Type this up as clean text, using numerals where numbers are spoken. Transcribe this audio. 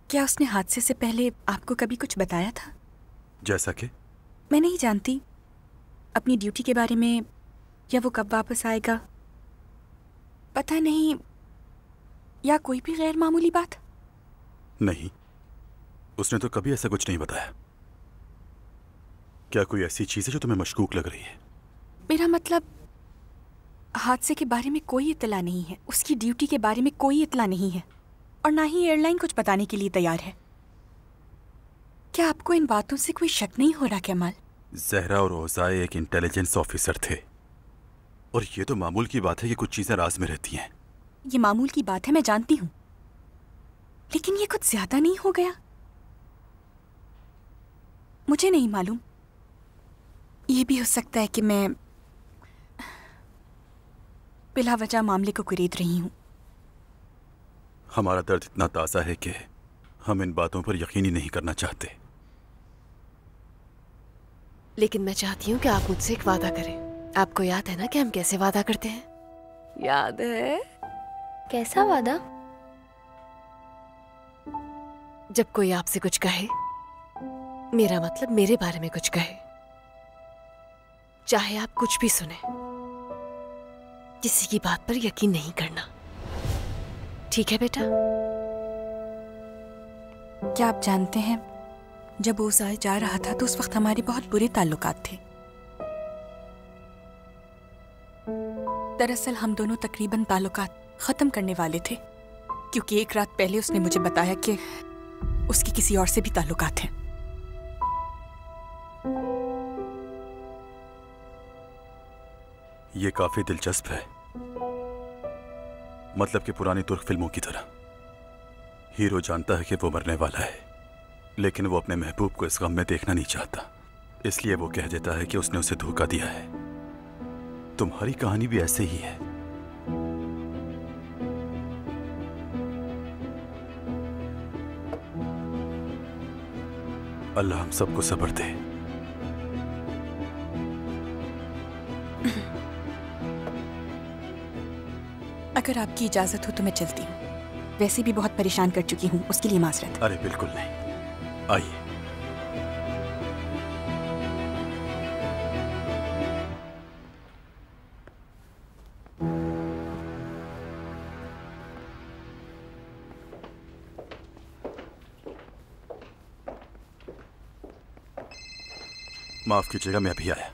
क्या उसने हादसे से पहले आपको कभी कुछ बताया था? जैसा कि? मैं नहीं जानती, अपनी ड्यूटी के बारे में, या वो कब वापस आएगा, पता नहीं, या कोई भी गैर मामूली बात? नहीं, उसने तो कभी ऐसा कुछ नहीं बताया। क्या कोई ऐसी चीज है जो तुम्हें मशकूक लग रही है? मेरा मतलब, हादसे के बारे में कोई इत्तला नहीं है, उसकी ड्यूटी के बारे में कोई इत्तला नहीं है, और ना ही एयरलाइन कुछ बताने के लिए तैयार है। क्या आपको इन बातों से कोई शक नहीं हो रहा कमाल? जहरा और ओज़ाए एक इंटेलिजेंस ऑफिसर थे, और ये तो मामूल की बात है कि कुछ चीजें राज में रहती हैं। ये मामूल की बात है, मैं जानती हूँ, लेकिन ये कुछ ज्यादा नहीं हो गया? मुझे नहीं मालूम, ये भी हो सकता है कि मैं बिला वजह मामले को कुरेद रही हूँ। हमारा दर्द इतना ताज़ा है कि हम इन बातों पर यकीन ही नहीं करना चाहते। लेकिन मैं चाहती हूँ कि आप मुझसे एक वादा करें। आपको याद है ना कि हम कैसे वादा करते हैं? याद है? कैसा वादा? जब कोई आपसे कुछ कहे, मेरा मतलब मेरे बारे में कुछ कहे, चाहे आप कुछ भी सुने, किसी की बात पर यकीन नहीं करना। ठीक है बेटा? क्या आप जानते हैं, जब ओज़ाए जा रहा था तो उस वक्त हमारे बहुत बुरे ताल्लुकात थे। दरअसल हम दोनों तकरीबन ताल्लुकात खत्म करने वाले थे, क्योंकि एक रात पहले उसने मुझे बताया कि उसके किसी और से भी ताल्लुकात हैं। ये काफी दिलचस्प है, मतलब कि पुरानी तुर्क फिल्मों की तरह। हीरो जानता है कि वो मरने वाला है, लेकिन वो अपने महबूब को इस गम में देखना नहीं चाहता, इसलिए वो कह देता है कि उसने उसे धोखा दिया है। तुम्हारी कहानी भी ऐसे ही है। अल्लाह हम सबको सब्र दे। अगर आपकी इजाजत हो तो मैं चलती हूँ, वैसे भी बहुत परेशान कर चुकी हूँ, उसके लिए माजरत। अरे बिल्कुल नहीं, आइए। माफ कीजिएगा, मैं अभी आया।